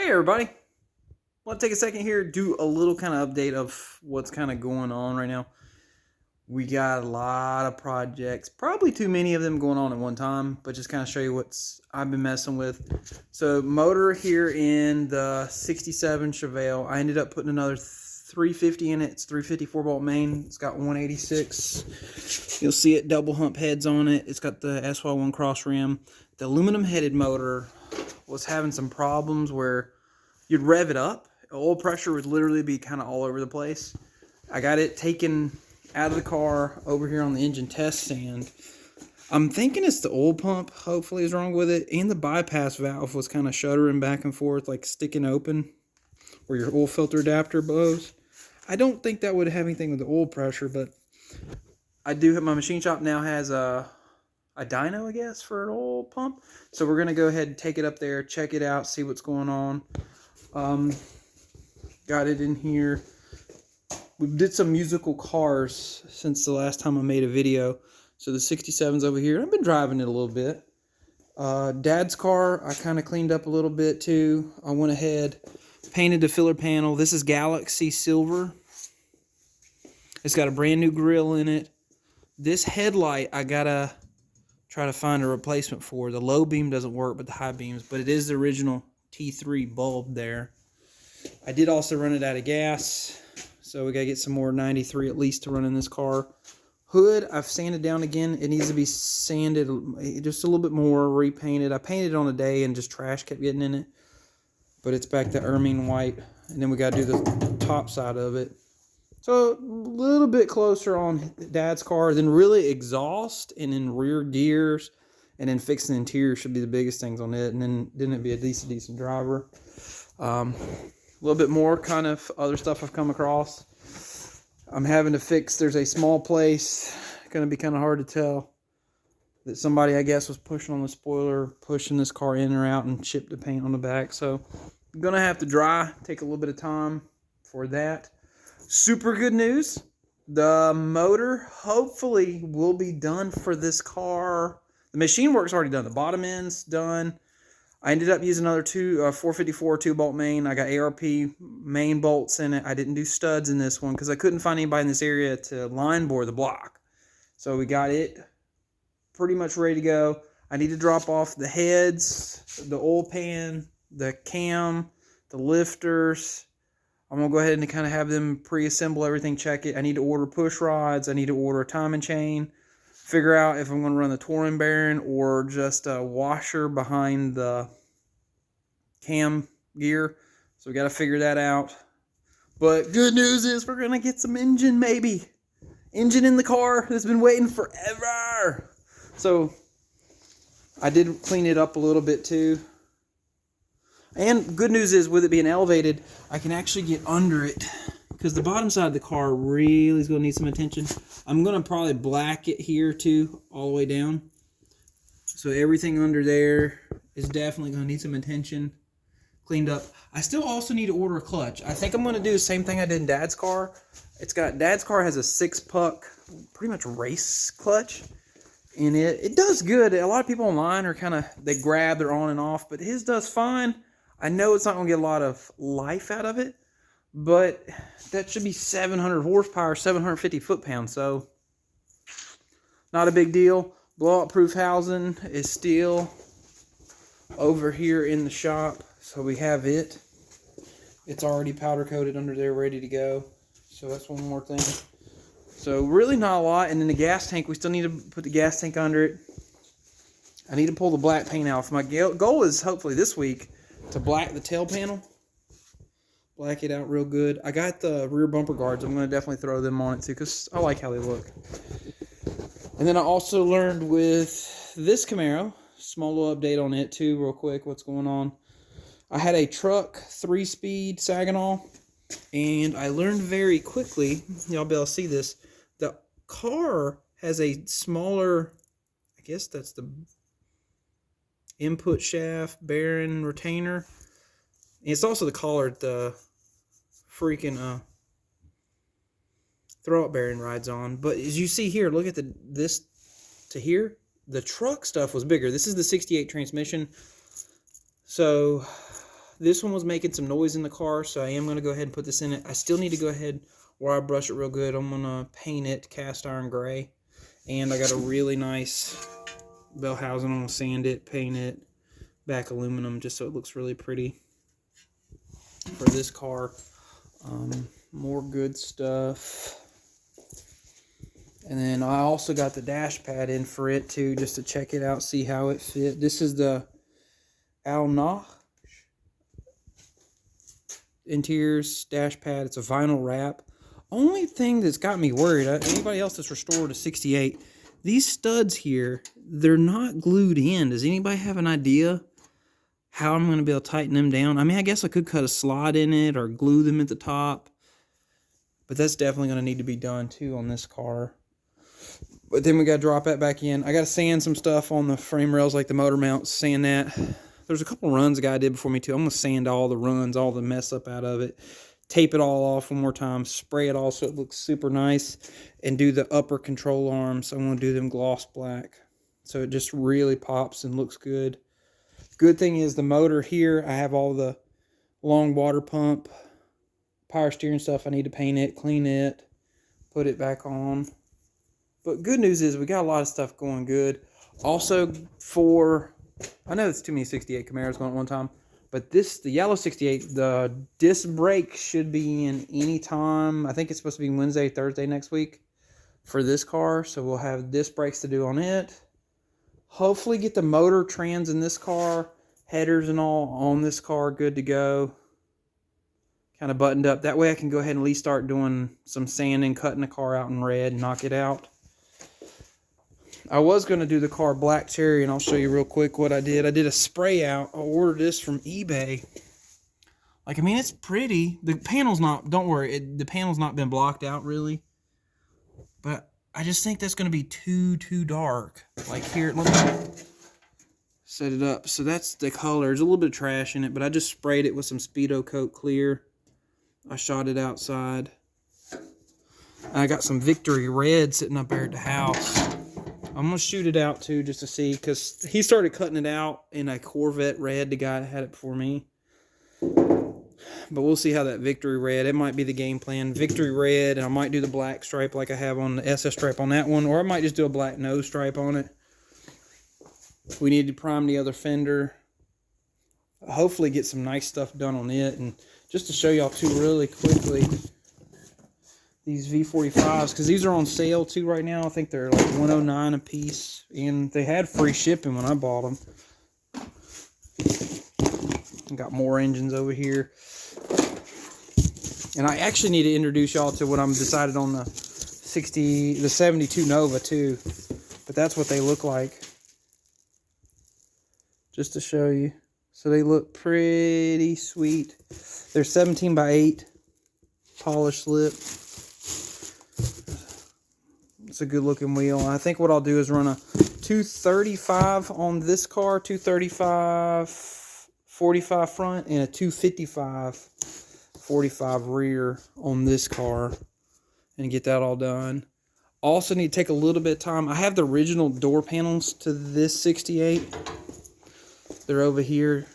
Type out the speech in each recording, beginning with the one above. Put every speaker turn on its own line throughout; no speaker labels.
Hey everybody, want to take a second here, do a little kind of update of what's kind of going on right now. We got a lot of projects, probably too many of them going on at one time, but just kind of show you what's I've been messing with. So motor here in the 67 Chevelle, I ended up putting another 350 in it. It's 350 4-bolt main. It's got 186. You'll see it double hump heads on it. It's got the SY1 cross rim. The aluminum headed motor was having some problems where you'd rev it up. Oil pressure would literally be kind of all over the place. I got it taken out of the car over here on the engine test stand. I'm thinking it's the oil pump, hopefully, is wrong with it. And the bypass valve was kind of shuddering back and forth, like sticking open where your oil filter adapter blows. I don't think that would have anything with the oil pressure, but I do have, my machine shop now has a dyno, I guess, for an oil pump. So we're going to go ahead and take it up there, check it out, see what's going on. Got it in here. We did some musical cars since the last time I made a video. So the 67's over here. I've been driving it a little bit. Dad's car, I kind of cleaned up a little bit too. I went ahead, painted the filler panel. This is Galaxy Silver. It's got a brand new grill in it. This headlight, I gotta try to find a replacement for. The low beam doesn't work, but the high beams. But it is the original T3 bulb there. I did also run it out of gas, so we gotta get some more 93 at least to run in this car. Hood, I've sanded down again. It needs to be sanded just a little bit more, repainted. I painted it on a day and just trash kept getting in it. But it's back to ermine white. And then we gotta do the top side of it. So a little bit closer on Dad's car, then really exhaust and then rear gears, and then fixing the interior should be the biggest things on it, and then it'd be a decent driver. A little bit more kind of other stuff I've come across. I'm having to fix, there's a small place, going to be kind of hard to tell, that somebody I guess was pushing on the spoiler, pushing this car in or out and chipped the paint on the back. So I'm going to have to dry, take a little bit of time for that. Super good news. The motor hopefully will be done for this car. The machine work's already done. The bottom end's done. I ended up using another 454 2-bolt main. I got ARP main bolts in it. I didn't do studs in this one because I couldn't find anybody in this area to line bore the block. So we got it pretty much ready to go. I need to drop off the heads, the oil pan, the cam, the lifters. I'm going to go ahead and kind of have them pre-assemble everything, check it. I need to order push rods. I need to order a timing chain. Figure out if I'm going to run the touring bearing or just a washer behind the cam gear. So we got to figure that out. But good news is we're going to get some engine, maybe. Engine in the car that's been waiting forever. So I did clean it up a little bit too. And good news is, with it being elevated, I can actually get under it, because the bottom side of the car really is going to need some attention. I'm going to probably black it here too, all the way down. So everything under there is definitely going to need some attention, cleaned up. I still also need to order a clutch. I think I'm going to do the same thing I did in Dad's car. Dad's car has a 6-puck, pretty much race clutch. And it does good. A lot of people online are they grab, they're on and off, but his does fine. I know it's not going to get a lot of life out of it, but that should be 700 horsepower, 750 foot-pounds, so not a big deal. Blowout-proof housing is still over here in the shop, so we have it. It's already powder-coated under there, ready to go, so that's one more thing. So really not a lot, and then the gas tank, we still need to put the gas tank under it. I need to pull the black paint off. My goal is hopefully this week to black the tail panel. Black it out real good. I got the rear bumper guards. I'm going to definitely throw them on it too, because I like how they look. And then I also learned with this Camaro, small little update on it too real quick, what's going on. I had a truck 3-speed Saginaw, and I learned very quickly, y'all be able to see this, the car has a smaller, I guess that's the input shaft, bearing, retainer. And it's also the collar the freaking throw-up bearing rides on. But as you see here, look at this to here. The truck stuff was bigger. This is the 68 transmission. So this one was making some noise in the car, so I am going to go ahead and put this in it. I still need to go ahead where I brush it real good. I'm going to paint it cast iron gray. And I got a really nice bell housing. I'm going to sand it, paint it, back aluminum, just so it looks really pretty for this car. More good stuff. And then I also got the dash pad in for it too, just to check it out, see how it fit. This is the Al interiors dash pad. It's a vinyl wrap. Only thing that's got me worried, anybody else that's restored a 68, these studs here, they're not glued in. Does anybody have an idea how I'm going to be able to tighten them down? I mean, I guess I could cut a slot in it or glue them at the top, but that's definitely going to need to be done too on this car. But then we got to drop that back in. I got to sand some stuff on the frame rails, like the motor mounts, sand that. There's a couple runs the guy did before me too. I'm going to sand all the runs, all the mess up out of it. Tape it all off one more time. Spray it all so it looks super nice. And do the upper control arms. I'm going to do them gloss black. So it just really pops and looks good. Good thing is the motor here, I have all the long water pump, power steering stuff. I need to paint it, clean it, put it back on. But good news is we got a lot of stuff going good. Also I know it's too many 68 Camaros going at one time, but the yellow 68, the disc brake should be in any time. I think it's supposed to be Wednesday, Thursday next week for this car. So we'll have disc brakes to do on it. Hopefully get the motor trans in this car, headers and all on this car good to go. Kind of buttoned up. That way I can go ahead and at least start doing some sanding, cutting the car out in red, and knock it out. I was going to do the car black cherry, and I'll show you real quick what I did. I did a spray out. I ordered this from eBay. Like, I mean, it's pretty. The panel's not, don't worry, the panel's not been blocked out really. But I just think that's going to be too dark. Like here, let me set it up. So that's the color. There's a little bit of trash in it, but I just sprayed it with some Speedo Coat Clear. I shot it outside. I got some Victory Red sitting up there at the house. I'm going to shoot it out too just to see, because he started cutting it out in a Corvette Red, the guy that had it before me. But we'll see how that Victory Red, it might be the game plan. Victory Red, and I might do the black stripe like I have on the SS stripe on that one, or I might just do a black nose stripe on it. We need to prime the other fender. Hopefully get some nice stuff done on it. And just to show y'all too really quickly, these V45s, because these are on sale too right now. I think they're like $109 a piece, and they had free shipping when I bought them. Got more engines over here. And I actually need to introduce y'all to what I'm decided on the 72 Nova too. But that's what they look like. Just to show you. So they look pretty sweet. They're 17 by 8 polished lip. It's a good looking wheel. And I think what I'll do is run a 235 on this car, 235 45 front, and a 255 45 rear on this car, and get that all done. Also need to take a little bit of time. I have the original door panels to this 68. They're over here,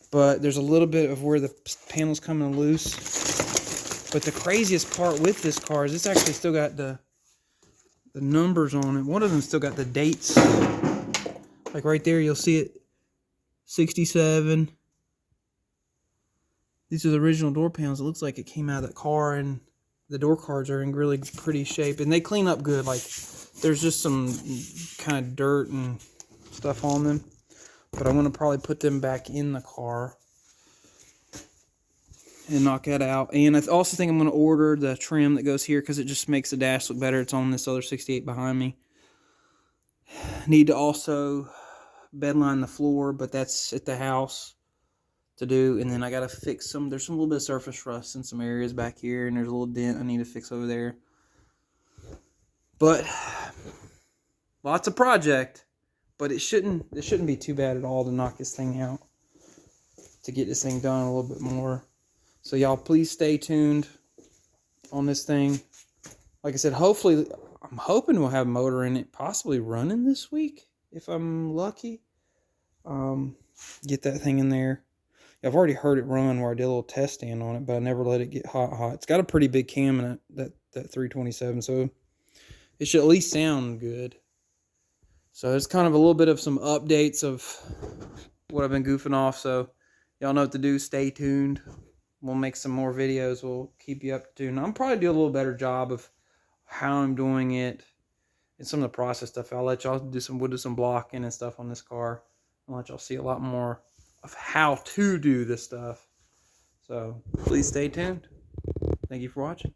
but there's a little bit of where the panels coming loose. But the craziest part with this car is it's actually still got the numbers on it. One of them still got the dates. Like right there, you'll see it. 67. These are the original door panels. It looks like it came out of that car, and the door cards are in really pretty shape, and they clean up good. Like, there's just some kind of dirt and stuff on them, but I'm going to probably put them back in the car and knock that out. And I also think I'm going to order the trim that goes here, because it just makes the dash look better. It's on this other 68 behind me. Need to also bedline the floor, but that's at the house to do. And then I gotta fix there's some little bit of surface rust in some areas back here, and there's a little dent I need to fix over there. But lots of project, but it shouldn't be too bad at all to knock this thing out, to get this thing done a little bit more. So y'all please stay tuned on this thing. Like I said, hopefully, I'm hoping we'll have a motor in it, possibly running this week if I'm lucky. Get that thing in there. I've already heard it run where I did a little test stand on it, but I never let it get hot. It's got a pretty big cam in it, that 327, so it should at least sound good. So it's kind of a little bit of some updates of what I've been goofing off. So y'all know what to do. Stay tuned. We'll make some more videos. We'll keep you up to tune. I'll probably do a little better job of how I'm doing it and some of the process stuff. I'll let y'all we'll do some blocking and stuff on this car. I'll let y'all see a lot more of how to do this stuff. So please stay tuned. Thank you for watching.